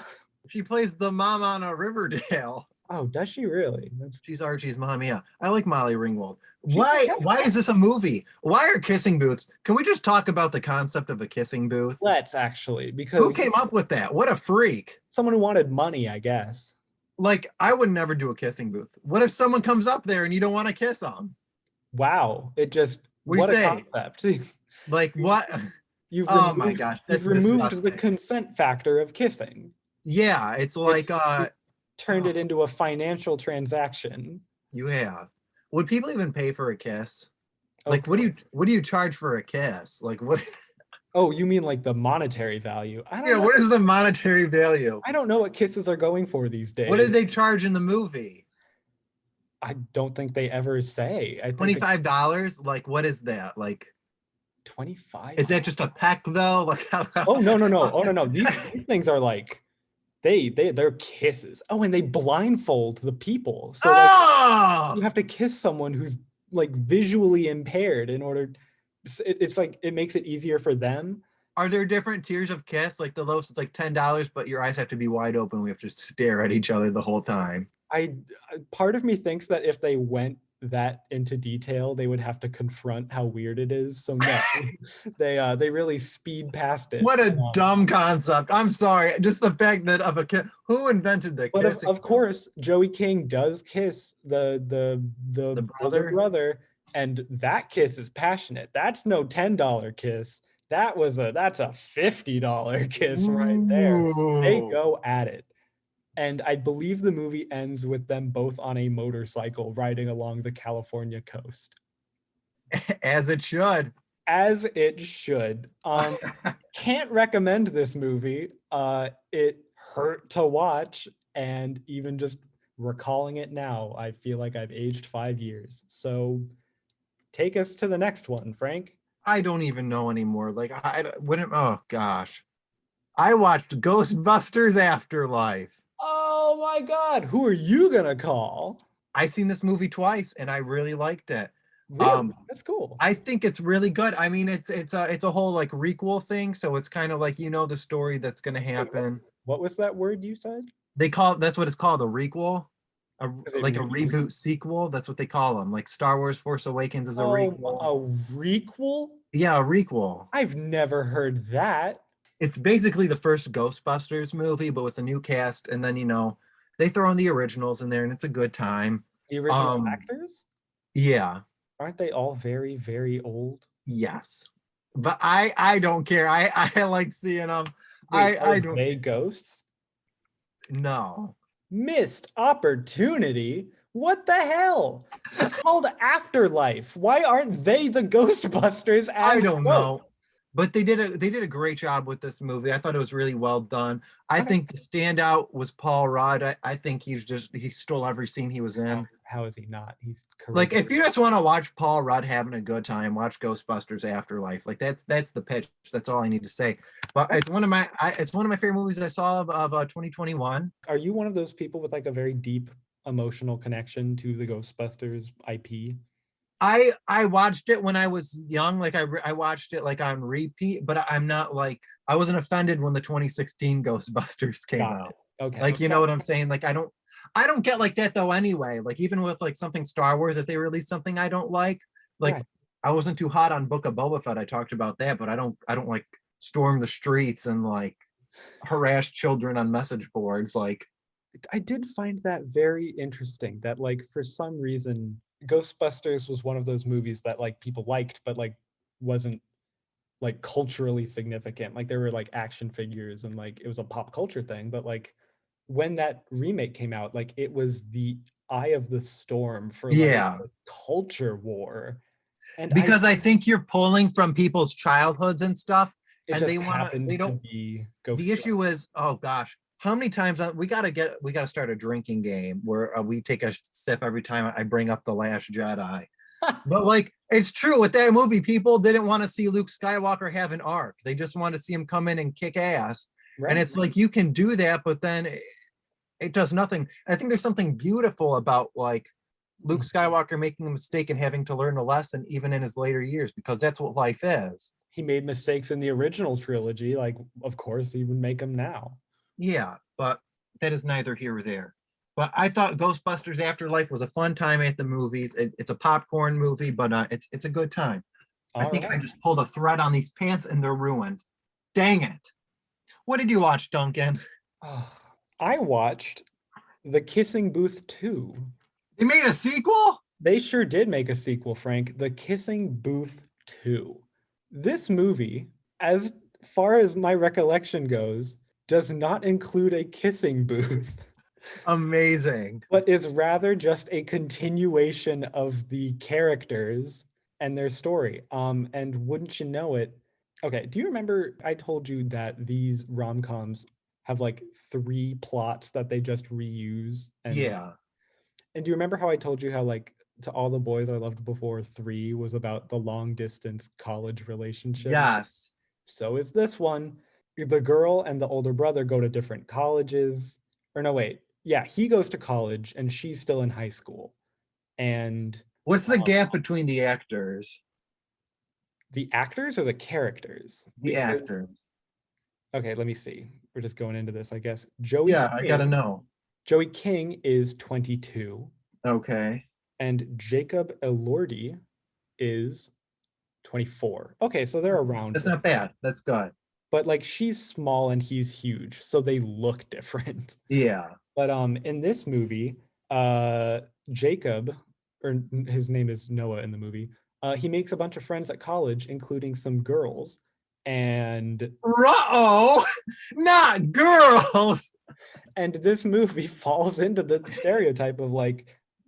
A: She plays the mom on a Riverdale.
B: Oh, does she really?
A: She's Archie's mom. Yeah, I like Molly Ringwald.
B: She's
A: Why?
B: fantastic.
A: Why is this a movie? Why are kissing booths? Can we just talk about the concept of a kissing booth?
B: Let's actually,
A: Who
B: because
A: came up with that? What a freak!
B: someone who wanted money, I guess.
A: Like, I would never do a kissing booth. What if someone comes up there and you don't want to kiss them?
B: Wow, it just
A: What do
B: what
A: you
B: a
A: say?
B: concept.
A: Like, what?
B: You've
A: Oh my
B: removed,
A: gosh,
B: you've
A: that's
B: removed the
A: disgusting.
B: consent factor of kissing.
A: Yeah, it's like
B: Turned it into a financial transaction.
A: you have. Would people even pay for a kiss?
B: Oh,
A: Like, what do you charge for a kiss? Like, what?
B: oh, you mean like the monetary value? I don't
A: Yeah,
B: know.
A: what is the monetary value?
B: I don't know what kisses are going for these days.
A: What did they charge in the movie?
B: I don't think they ever say. I think
A: $25? Like, what is that? Like,
B: 25.
A: is that just a peck though? Like,
B: Oh no. Oh no. These things are like they're kisses. Oh, and they blindfold the people. So like,
A: Oh!
B: you have to kiss someone who's like visually impaired in order. It's like it makes it easier for them.
A: Are there different tiers of kiss? Like the lowest is like $10, but your eyes have to be wide open. We have to stare at each other the whole time.
B: Part of me thinks that if they went that into detail, they would have to confront how weird it is. So no, they really speed past it.
A: What a dumb concept. I'm sorry. Just the fact that of a kiss. Who invented the
B: But
A: kissing?
B: of course, Joey King does kiss the older brother, and that kiss is passionate. That's no $10 kiss. That's a $50 kiss right there. They
A: Ooh.
B: go at it. And I believe the movie ends with them both on a motorcycle riding along the California coast.
A: As it should.
B: As it should. Can't recommend this movie. It hurt to watch, and even just recalling it now, I feel like I've aged 5 years. So take us to the next one, Frank.
A: I don't even know anymore. Like, I wouldn't. Oh gosh, I watched Ghostbusters Afterlife.
B: Oh my God, who are you gonna call?
A: I seen this movie twice, and I really liked it.
B: Really? That's cool.
A: I think it's really good. I mean, it's a whole like requel thing, so it's kind of like the story that's gonna happen.
B: What was that word you said?
A: That's what it's called, a requel, like a reboot sequel. That's what they call them. Like Star Wars Force Awakens is a requel.
B: A requel?
A: Yeah, a requel.
B: I've never heard that.
A: It's basically the first Ghostbusters movie, but with a new cast, and then they throw in the originals in there, and it's a good time.
B: The original actors?
A: Yeah.
B: Aren't they all very, very old?
A: Yes. But I don't care. I like seeing them.
B: Wait,
A: I don't.
B: They ghosts?
A: No.
B: Missed opportunity? What the hell? It's called Afterlife. Why aren't they the Ghostbusters?
A: I don't know. But they did a great job with this movie. I thought it was really well done. I think the standout was Paul Rudd. I think he stole every scene he was in.
B: How is he not? He's
A: like, if you just want to watch Paul Rudd having a good time, watch Ghostbusters Afterlife. Like that's the pitch. That's all I need to say. But it's one of my favorite movies I saw of 2021.
B: Are you one of those people with like a very deep emotional connection to the Ghostbusters IP?
A: I watched it when I was young. Like I watched it like on repeat, but I'm not like, I wasn't offended when the 2016 Ghostbusters came out.
B: Okay.
A: Like, you know what I'm saying? Like, I don't get like that though anyway. Like even with like something Star Wars, if they release something I don't like
B: Right.
A: I wasn't too hot on Book of Boba Fett. I talked about that, but I don't like storm the streets and like harass children on message boards. Like,
B: I did find that very interesting that like for some reason Ghostbusters was one of those movies that like people liked but like wasn't like culturally significant. Like there were like action figures and like it was a pop culture thing, but like when that remake came out, like it was the eye of the storm for like
A: Yeah.
B: a culture war. And I
A: Because I think you're pulling from people's childhoods and stuff,
B: it
A: and
B: just
A: they want to, they
B: happened to
A: don't,
B: be
A: the issue
B: Ghostbusters.
A: is, oh gosh, how many times we got to start a drinking game where we take a sip every time I bring up The Last Jedi. But like, it's true with that movie, people didn't want to see Luke Skywalker have an arc. They just want to see him come in and kick ass. And
B: Right.
A: it's like, you can do that, but then it does nothing. I think there's something beautiful about like Luke Skywalker making a mistake and having to learn a lesson even in his later years, because that's what life is.
B: He made mistakes in the original trilogy, like of course he would make them now.
A: Yeah, but that is neither here or there. But I thought Ghostbusters Afterlife was a fun time at the movies. It's a popcorn movie, but it's a good time. I
B: All
A: think I
B: right.
A: just pulled a thread on these pants and they're ruined. Dang it. What did you watch, Duncan?
B: Oh, I watched The Kissing Booth 2.
A: They made a sequel?
B: They sure did make a sequel, Frank. The Kissing Booth 2. This movie, as far as my recollection goes, does not include a kissing booth,
A: Amazing.
B: but is rather just a continuation of the characters and their story. And wouldn't you know it? Okay, do you remember I told you that these rom-coms have like 3 plots that they just reuse
A: Yeah.
B: and do you remember how I told you how like To All the Boys I Loved Before 3 was about the long distance college relationship?
A: Yes.
B: So is this one. The girl and the older brother go to different colleges. Or no, wait. Yeah, he goes to college and she's still in high school. And
A: What's the
B: um,
A: gap between the actors?
B: the actors or the characters?
A: The
B: Because,
A: actors.
B: okay, let me see. We're just going into this, I guess.
A: Yeah, I gotta know.
B: Joey King is 22,
A: Okay.
B: and Jacob Elordi is 24. Okay, so they're around
A: That's
B: this.
A: not bad. That's good.
B: But like she's small and he's huge, so they look different.
A: Yeah.
B: But in this movie, Jacob, or his name is Noah in the movie, he makes a bunch of friends at college, including some girls. And
A: Uh-oh, not girls.
B: this movie falls into the stereotype of like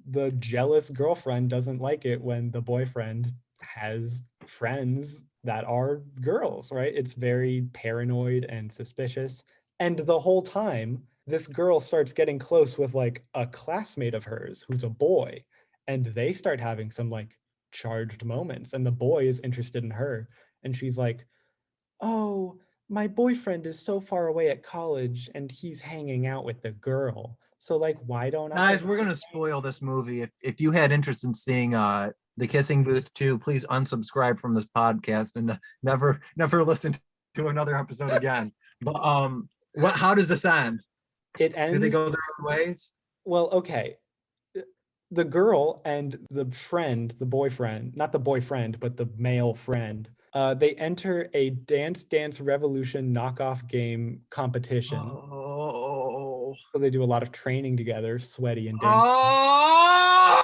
B: the jealous girlfriend doesn't like it when the boyfriend has friends that are girls, right? It's very paranoid and suspicious. And the whole time, this girl starts getting close with like a classmate of hers who's a boy, and they start having some like charged moments. And the boy is interested in her, and she's like, "Oh, my boyfriend is so far away at college and he's hanging out with the girl. So like why don't I?"
A: Guys, we're gonna spoil this movie. If you had interest in seeing The Kissing Booth 2, please unsubscribe from this podcast and never listen to another episode again. But what how does this end?
B: It
A: Do they
B: ends,
A: go their own ways?
B: well, okay. The girl and the friend, the boyfriend, not the boyfriend, but the male friend, they enter a Dance Dance Revolution knockoff game competition.
A: Oh.
B: So they do a lot of training together, sweaty and dancing.
A: Oh.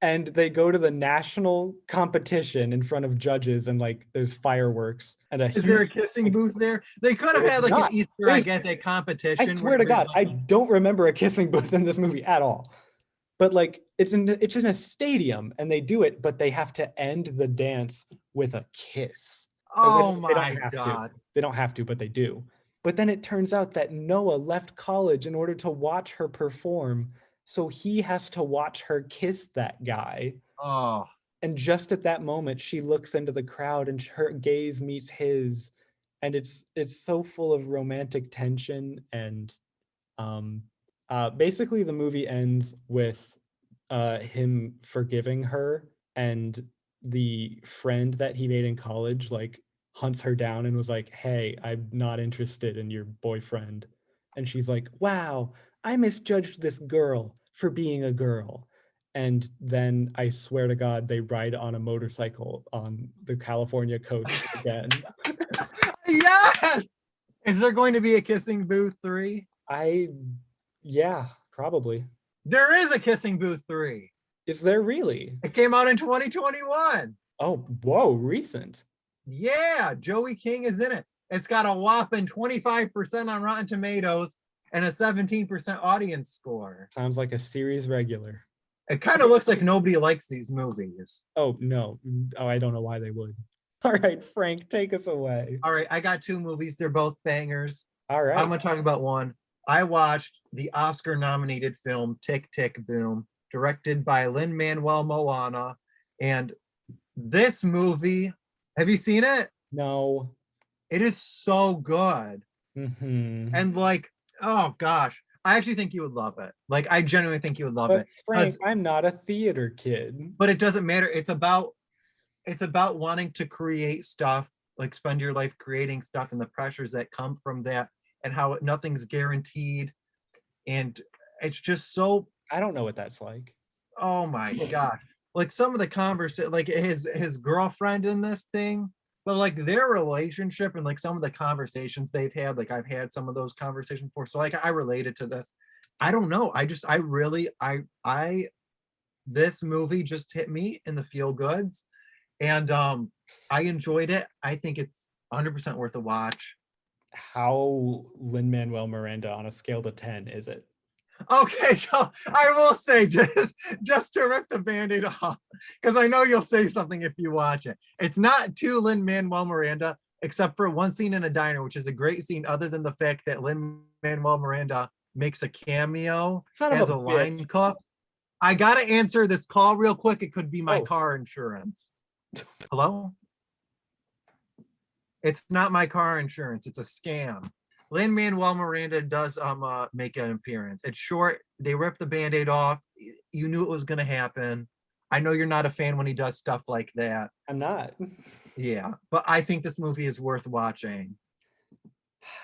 B: And they go to the national competition in front of judges, and like there's fireworks and a
A: Is there a
B: huge,
A: kissing booth there? They could have had like an
B: not.
A: Easter egg at that competition.
B: I swear to
A: there's
B: God, I
A: like,
B: don't remember a kissing booth in this movie at all. But like it's in a stadium and they do it, but they have to end the dance with a kiss. Or
A: oh
B: they
A: my
B: don't have to.
A: God.
B: They don't have to, but they do. But then it turns out that Noah left college in order to watch her perform, so he has to watch her kiss that guy.
A: Oh.
B: And just at that moment, she looks into the crowd and her gaze meets his, and it's so full of romantic tension. And um, basically, the movie ends with him forgiving her, and the friend that he made in college like hunts her down and was like, "Hey, I'm not interested in your boyfriend." And she's like, "Wow, I misjudged this girl for being a girl." And then I swear to God, they ride on a motorcycle on the California coast again.
A: Yes. Is there going to be a kissing booth 3?
B: I Yeah, probably.
A: There is a Kissing Booth 3.
B: Is there really?
A: It came out in 2021.
B: Oh, whoa, recent.
A: Yeah, Joey King is in it. It's got a whopping 25% on Rotten Tomatoes and a 17% audience score.
B: Sounds like a series regular.
A: It kind of looks like nobody likes these movies.
B: Oh, no. Oh, I don't know why they would. All right, Frank, take us away.
A: All right, I got 2 movies. They're both bangers.
B: All right.
A: I'm going to talk about one. I watched the Oscar-nominated film Tick, Tick, Boom, directed by Lin-Manuel Moana. And this movie, have you seen it?
B: No.
A: It is so good.
B: Mm-hmm.
A: And like, oh gosh, I actually think you would love it. Like, I genuinely think you would love
B: But
A: it.
B: Frank, I'm not a theater kid.
A: But it doesn't matter. It's about wanting to create stuff, like spend your life creating stuff and the pressures that come from that and how nothing's guaranteed. And it's just so,
B: I don't know what that's like.
A: oh my gosh. Like some of the conversation, like his girlfriend in this thing, but like their relationship and like some of the conversations they've had, like I've had some of those conversations before. So like I related to this. I don't know. This movie just hit me in the feel goods. And I enjoyed it. I think it's 100% worth a watch.
B: How Lin-Manuel Miranda on a scale to 10 is it?
A: Okay, so I will say just to rip the band-aid off, because I know you'll say something if you watch it. It's not too Lin-Manuel Miranda, except for one scene in a diner, which is a great scene, other than the fact that Lin-Manuel Miranda makes a cameo as a line cook. I gotta answer this call real quick. It could be my car insurance. Hello? It's not my car insurance. It's a scam. Lin-Manuel Miranda does make an appearance. It's short. They ripped the Band-Aid off. You knew it was going to happen. I know you're not a fan when he does stuff like that.
B: I'm not.
A: Yeah, but I think this movie is worth watching.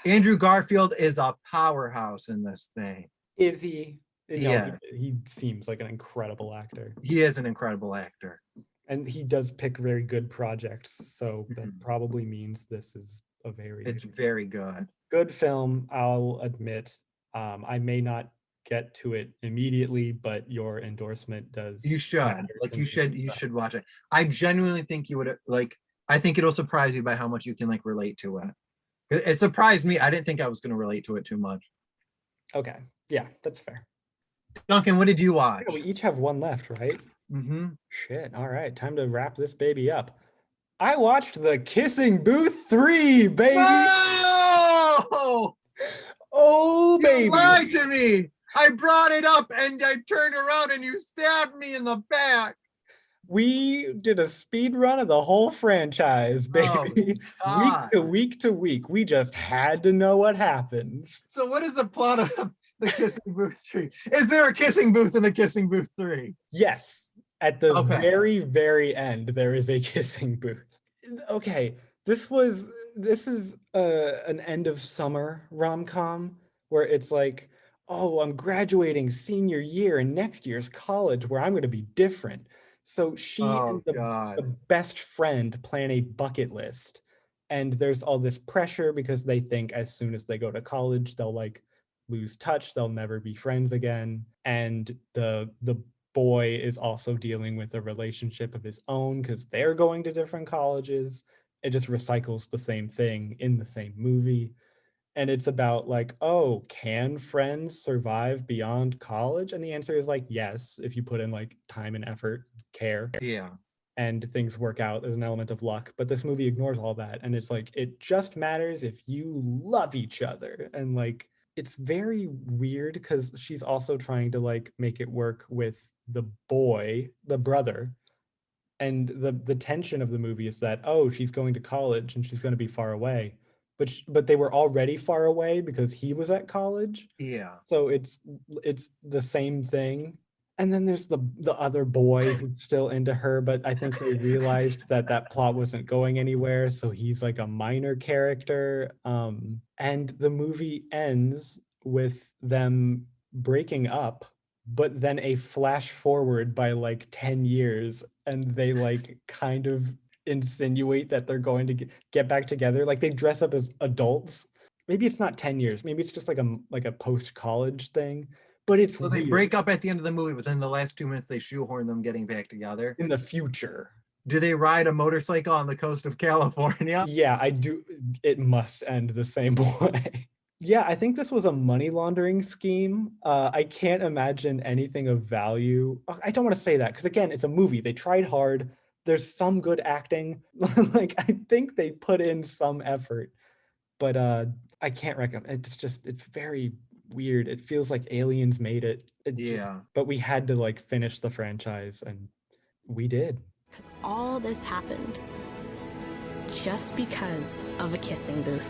A: Andrew Garfield is a powerhouse in this thing.
B: Is he?
A: Yeah.
B: He seems like an incredible actor.
A: He is an incredible actor.
B: And he does pick very good projects, so that probably means this is
A: it's very good.
B: Good film, I'll admit. I may not get to it immediately, but your endorsement does.
A: You should. Like you should watch it. I genuinely think you would like. I think it'll surprise you by how much you can like relate to it. It surprised me. I didn't think I was going to relate to it too much.
B: Okay, yeah, that's fair.
A: Duncan, what did you watch?
B: Yeah, we each have one left, right?
A: Mm-hmm.
B: Shit. All right, time to wrap this baby up. I watched the Kissing Booth 3, baby.
A: No!
B: Oh, baby.
A: You lied to me. I brought it up and I turned around and you stabbed me in the back.
B: We did a speed run of the whole franchise, baby.
A: Oh,
B: week to week. We just had to know what happens.
A: So what is the plot of the Kissing Booth 3? Is there a kissing booth in the Kissing Booth 3?
B: Yes. At the very, very end, there is a kissing booth. Okay, this is an end of summer rom-com where it's like, oh, I'm graduating senior year and next year's college where I'm going to be different. So she and the best friend plan a bucket list. And there's all this pressure because they think as soon as they go to college, they'll like lose touch. They'll never be friends again. And the boy is also dealing with a relationship of his own because they're going to different colleges. It just recycles the same thing in the same movie. And it's about like, oh, can friends survive beyond college? And the answer is like, yes, if you put in like time and effort, care.
A: Yeah.
B: And things work out. There's an element of luck. But this movie ignores all that. And it's like, it just matters if you love each other. And like, it's very weird because she's also trying to like make it work with the boy, the brother. And the tension of the movie is that, oh, she's going to college and she's going to be far away. But they were already far away because he was at college.
A: Yeah.
B: So it's the same thing. And then there's the other boy who's still into her, but I think they realized that plot wasn't going anywhere. So he's like a minor character. And the movie ends with them breaking up, but then a flash forward by like 10 years. And they like kind of insinuate that they're going to get back together. Like they dress up as adults maybe it's not 10 years. Maybe it's just like a post-college thing, but it's
A: So they
B: weird.
A: break up at the end of the movie, but then the last 2 minutes they shoehorn them getting back together.
B: In the future.
A: Do they ride a motorcycle on the coast of California?
B: Yeah, I do. It must end the same way. Yeah, I think this was a money laundering scheme. I can't imagine anything of value. I don't want to say that because again, it's a movie. They tried hard. There's some good acting. Like I think they put in some effort, but I can't recommend. It's very weird. It feels like aliens made it.
A: Yeah.
B: But we had to like finish the franchise, and we did.
C: Because all this happened just because of a kissing booth.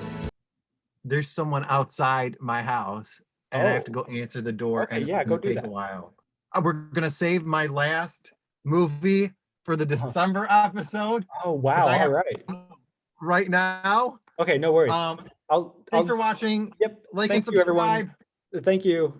A: There's someone outside my house, and I have to go answer the door,
B: Okay,
A: and it's
B: yeah, go
A: gonna
B: do
A: take
B: that.
A: a while. We're gonna save my last movie for the December episode.
B: Oh wow!
A: I
B: All
A: have
B: right.
A: right now.
B: Okay, no worries.
A: Thanks for watching.
B: Yep.
A: Like
B: Thank
A: and
B: you, everyone.
A: subscribe.
B: Thank you.